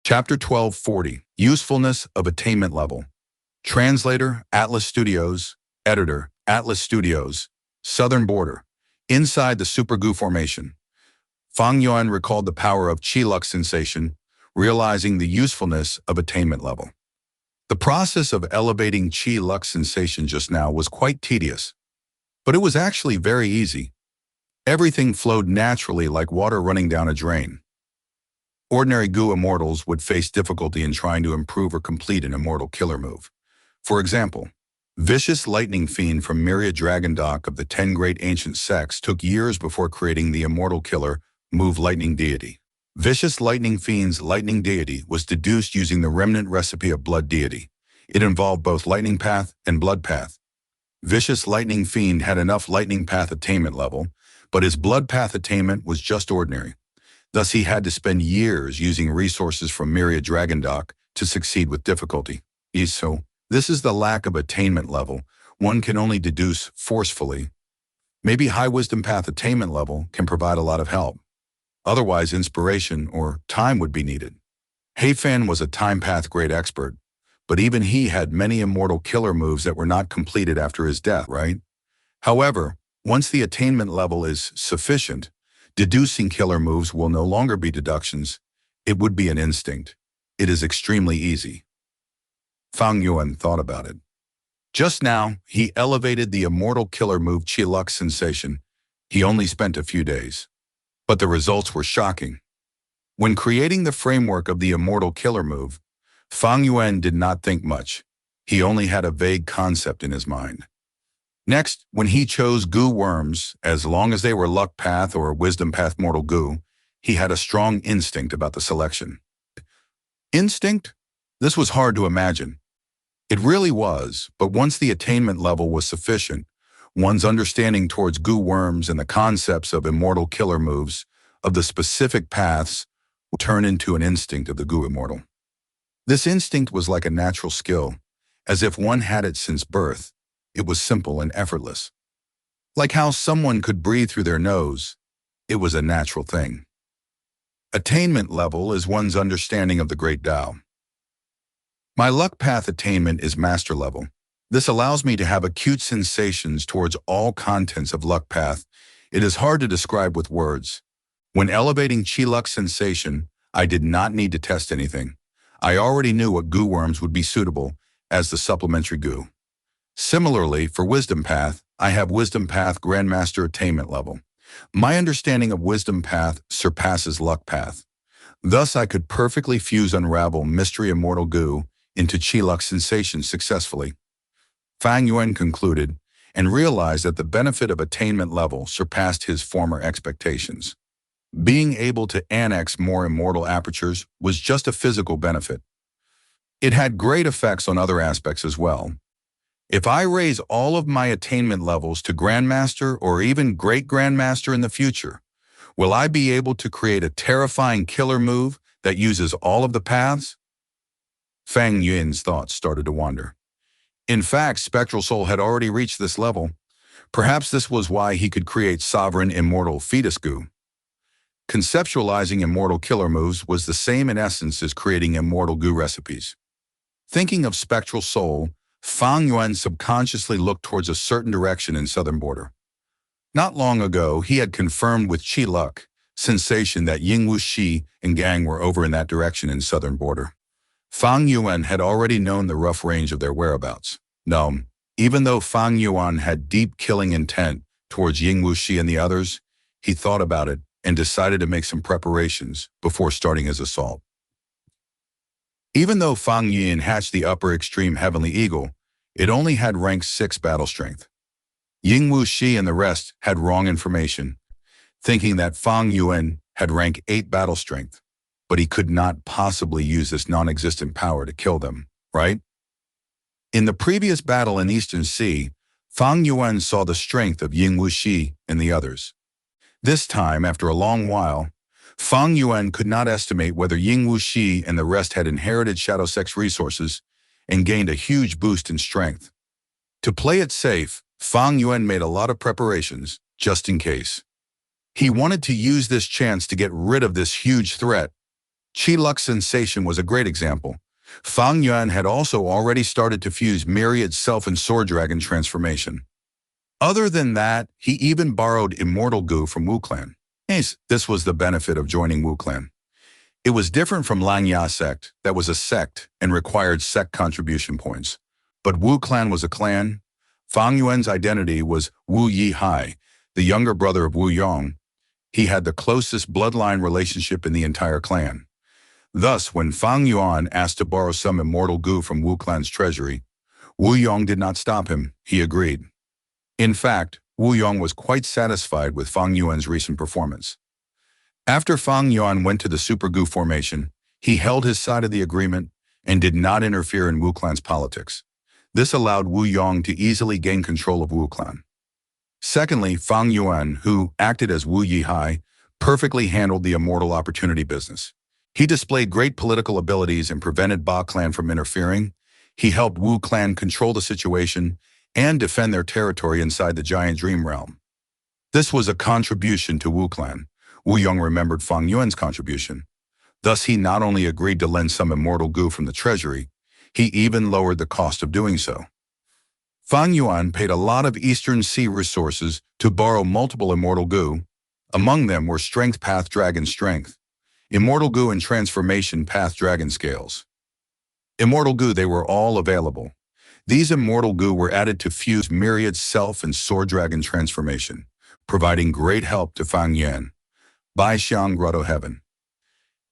Chapter 1240, Usefulness of Attainment Level. Translator, Atlas Studios. Editor, Atlas Studios. Southern Border. Inside the Super Goo Formation. Fang Yuan recalled the power of Qi-Lux sensation, realizing the usefulness of attainment level. The process of elevating Qi-Lux sensation just now was quite tedious, but it was actually very easy. Everything flowed naturally like water running down a drain. Ordinary Goo immortals would face difficulty in trying to improve or complete an immortal killer move. For example, Vicious Lightning Fiend from Myriad Dragon Dock of the 10 Great Ancient Sects took years before creating the immortal killer move Lightning Deity. Vicious Lightning Fiend's Lightning Deity was deduced using the remnant recipe of Blood Deity. It involved both Lightning Path and Blood Path. Vicious Lightning Fiend had enough Lightning Path attainment level, but his Blood Path attainment was just ordinary. Thus, he had to spend years using resources from Myriad Dragon Dock to succeed with difficulty. So, this is the lack of attainment level one can only deduce forcefully. Maybe high wisdom path attainment level can provide a lot of help. Otherwise, inspiration or time would be needed. Heifan was a time path great expert, but even he had many immortal killer moves that were not completed after his death, right? However, once the attainment level is sufficient, deducing killer moves will no longer be deductions. It would be an instinct. It is extremely easy. Fang Yuan thought about it. Just now, he elevated the immortal killer move Qi-Lux sensation. He only spent a few days. But the results were shocking. When creating the framework of the immortal killer move, Fang Yuan did not think much. He only had a vague concept in his mind. Next, when he chose Goo worms, as long as they were Luck Path or Wisdom Path Mortal Goo, he had a strong instinct about the selection. Instinct? This was hard to imagine. It really was, but once the attainment level was sufficient, one's understanding towards Goo worms and the concepts of immortal killer moves, of the specific paths, would turn into an instinct of the Goo immortal. This instinct was like a natural skill, as if one had it since birth. It was simple and effortless. Like how someone could breathe through their nose, it was a natural thing. Attainment level is one's understanding of the Great Tao. My Luck Path attainment is master level. This allows me to have acute sensations towards all contents of Luck Path. It is hard to describe with words. When elevating Qi-Lux sensation, I did not need to test anything. I already knew what Goo worms would be suitable as the supplementary Goo. Similarly, for Wisdom Path, I have Wisdom Path Grandmaster attainment level. My understanding of Wisdom Path surpasses Luck Path. Thus, I could perfectly fuse Unravel Mystery Immortal Goo into Qi-Lux sensation successfully. Fang Yuan concluded and realized that the benefit of attainment level surpassed his former expectations. Being able to annex more immortal apertures was just a physical benefit. It had great effects on other aspects as well. If I raise all of my attainment levels to Grandmaster or even Great Grandmaster in the future, will I be able to create a terrifying killer move that uses all of the paths? Fang Yuan's thoughts started to wander. In fact, Spectral Soul had already reached this level. Perhaps this was why he could create Sovereign Immortal Fetus Goo. Conceptualizing immortal killer moves was the same in essence as creating immortal Goo recipes. Thinking of Spectral Soul, Fang Yuan subconsciously looked towards a certain direction in Southern Border. Not long ago, he had confirmed with Qi-Lux sensation that Yingwu Shi and gang were over in that direction in Southern Border. Fang Yuan had already known the rough range of their whereabouts. No, even though Fang Yuan had deep killing intent towards Yingwu Shi and the others, he thought about it and decided to make some preparations before starting his assault. Even though Fang Yuan hatched the upper extreme Heavenly Eagle, it only had rank 6 battle strength. Yingwu Shi and the rest had wrong information, thinking that Fang Yuan had rank 8 battle strength, but he could not possibly use this non-existent power to kill them, right? In the previous battle in Eastern Sea, Fang Yuan saw the strength of Yingwu Shi and the others. This time, after a long while, Fang Yuan could not estimate whether Yingwu Shi and the rest had inherited Shadow Sex resources and gained a huge boost in strength. To play it safe, Fang Yuan made a lot of preparations, just in case. He wanted to use this chance to get rid of this huge threat. Qi Lux sensation was a great example. Fang Yuan had also already started to fuse myriad self and sword dragon transformation. Other than that, he even borrowed immortal goo from Wu Clan. Yes, this was the benefit of joining Wu Clan. It was different from Langya sect, that was a sect and required sect contribution points. But Wu Clan was a clan. Fang Yuan's identity was Wu Yihai, the younger brother of Wu Yong. He had the closest bloodline relationship in the entire clan. Thus, when Fang Yuan asked to borrow some immortal goo from Wu Clan's treasury, Wu Yong did not stop him, he agreed. In fact, Wu Yong was quite satisfied with Fang Yuan's recent performance. After Fang Yuan went to the Super Gu formation, he held his side of the agreement and did not interfere in Wu Clan's politics. This allowed Wu Yong to easily gain control of Wu Clan. Secondly, Fang Yuan, who acted as Wu Yihai, perfectly handled the immortal opportunity business. He displayed great political abilities and prevented Ba Clan from interfering. He helped Wu Clan control the situation and defend their territory inside the Giant Dream Realm. This was a contribution to Wu Clan. Wu Yong remembered Fang Yuan's contribution. Thus, he not only agreed to lend some immortal goo from the treasury, he even lowered the cost of doing so. Fang Yuan paid a lot of Eastern Sea resources to borrow multiple immortal goo. Among them were Strength Path Dragon Strength, Immortal Goo and Transformation Path Dragon Scales. Immortal Goo, they were all available. These immortal goo were added to fuse myriad self and sword dragon transformation, providing great help to Fang Yuan. Bai Xiang Grotto Heaven.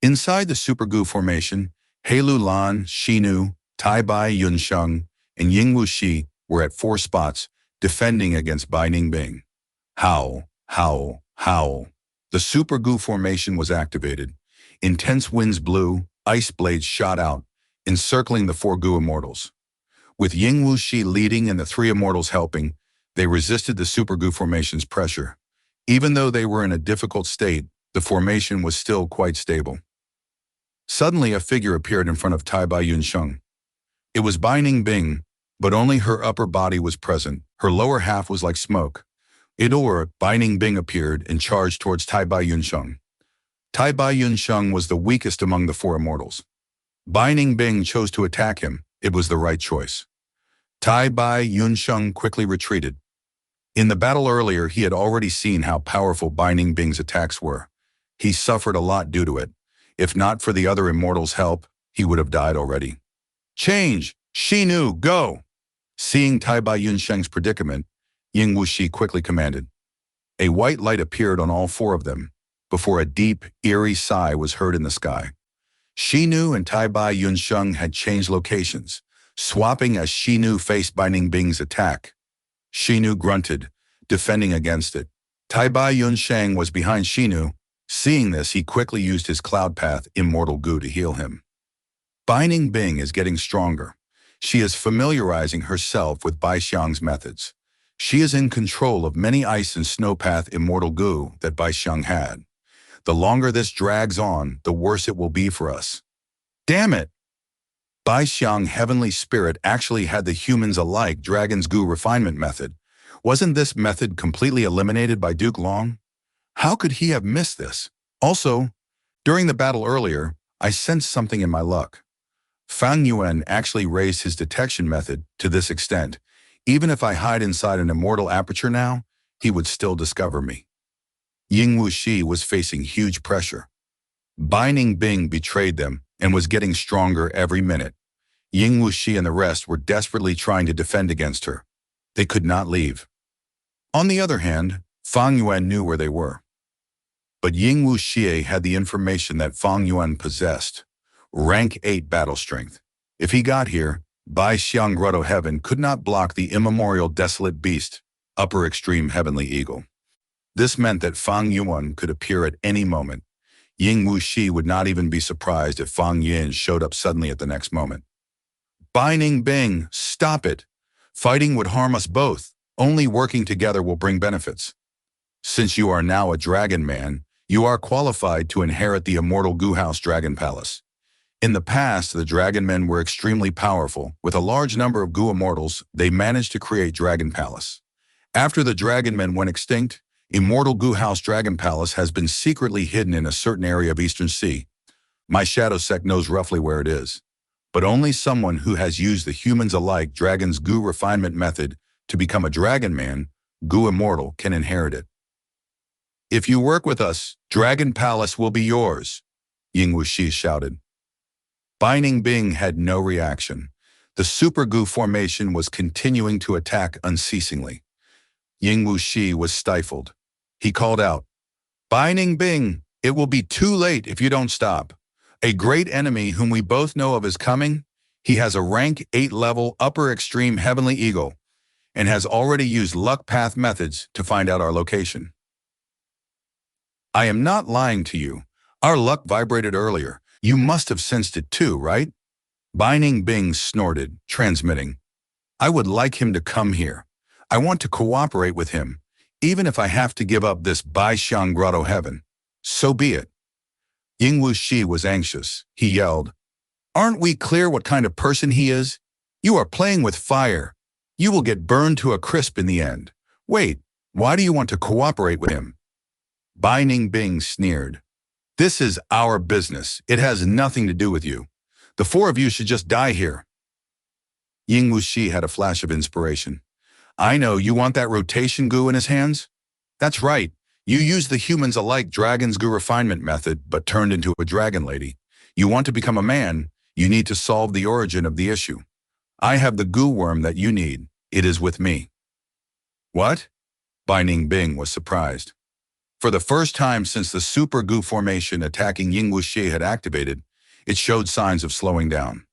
Inside the Super Gu formation, Heilu Lan, Xinu, Tai Bai Yunsheng, and Yingwu Shi were at 4 spots, defending against Bai Ningbing. Howl, howl, howl. The Super Gu formation was activated. Intense winds blew, ice blades shot out, encircling the 4 Gu immortals. With Yingwu Shi leading and the 3 immortals helping, they resisted the Super Gu formation's pressure. Even though they were in a difficult state, the formation was still quite stable. Suddenly, a figure appeared in front of Tai Bai Yunsheng. It was Bai Ningbing, but only her upper body was present. Her lower half was like smoke. Bai Ningbing appeared and charged towards Tai Bai Yunsheng. Tai Bai Yunsheng was the weakest among the 4 immortals. Bai Ningbing chose to attack him. It was the right choice. Tai Bai Yunsheng quickly retreated. In the battle earlier, he had already seen how powerful Bai Ningbing's attacks were. He suffered a lot due to it. If not for the other immortals' help, he would have died already. Change! Xinu, go! Seeing Tai Bai Yunsheng's predicament, Yingwu Shi quickly commanded. A white light appeared on all 4 of them, before a deep, eerie sigh was heard in the sky. Xinu and Tai Bai Yunsheng had changed locations, swapping as Xinu faced Bai Ningbing's attack. Xinu grunted, defending against it. Tai Bai Yunsheng was behind Xinu. Seeing this, he quickly used his Cloud Path Immortal Goo to heal him. Bai Ningbing is getting stronger. She is familiarizing herself with Bai Xiang's methods. She is in control of many Ice and Snow Path Immortal Goo that Bai Xiang had. The longer this drags on, the worse it will be for us. Damn it! Bai Xiang Heavenly Spirit actually had the humans alike Dragon's Goo refinement method. Wasn't this method completely eliminated by Duke Long? How could he have missed this? Also, during the battle earlier, I sensed something in my luck. Fang Yuan actually raised his detection method to this extent. Even if I hide inside an immortal aperture now, he would still discover me. Yingwu Shi was facing huge pressure. Bai Ningbing betrayed them and was getting stronger every minute. Yingwu Shi and the rest were desperately trying to defend against her. They could not leave. On the other hand, Fang Yuan knew where they were. But Yingwu Xie had the information that Fang Yuan possessed, rank 8 battle strength. If he got here, Bai Xiang Grotto Heaven could not block the immemorial desolate beast, upper extreme heavenly eagle. This meant that Fang Yuan could appear at any moment. Yingwu Shi would not even be surprised if Fang Yin showed up suddenly at the next moment. Bai Ningbing, stop it! Fighting would harm us both. Only working together will bring benefits. Since you are now a dragon man, you are qualified to inherit the immortal Goo House Dragon Palace. In the past, the dragon men were extremely powerful. With a large number of Goo immortals, they managed to create Dragon Palace. After the dragon men went extinct, Immortal Goo House Dragon Palace has been secretly hidden in a certain area of Eastern Sea. My shadow sect knows roughly where it is. But only someone who has used the humans alike dragon's goo refinement method to become a dragon man, goo immortal, can inherit it. If you work with us, Dragon Palace will be yours, Ying Wuxi shouted. Bai Ningbing had no reaction. The super goo formation was continuing to attack unceasingly. Ying Wuxi was stifled. He called out, Bai Ningbing, it will be too late if you don't stop. A great enemy whom we both know of is coming. He has a rank 8 level upper extreme heavenly eagle and has already used luck path methods to find out our location. I am not lying to you. Our luck vibrated earlier. You must have sensed it too, right? Bai Ningbing snorted, transmitting. I would like him to come here. I want to cooperate with him, even if I have to give up this Baixiang Grotto heaven. So be it. Ying Wuxi was anxious. He yelled, Aren't we clear what kind of person he is? You are playing with fire. You will get burned to a crisp in the end. Wait, why do you want to cooperate with him? Bai Ningbing sneered. This is our business. It has nothing to do with you. The four of you should just die here. Ying Wuxi had a flash of inspiration. I know you want that rotation goo in his hands? That's right. You use the humans alike dragon's goo refinement method, but turned into a dragon lady. You want to become a man, you need to solve the origin of the issue. I have the goo worm that you need. It is with me. What? Bai Ningbing was surprised. For the first time since the super goo formation attacking Ying Wuxi had activated, it showed signs of slowing down.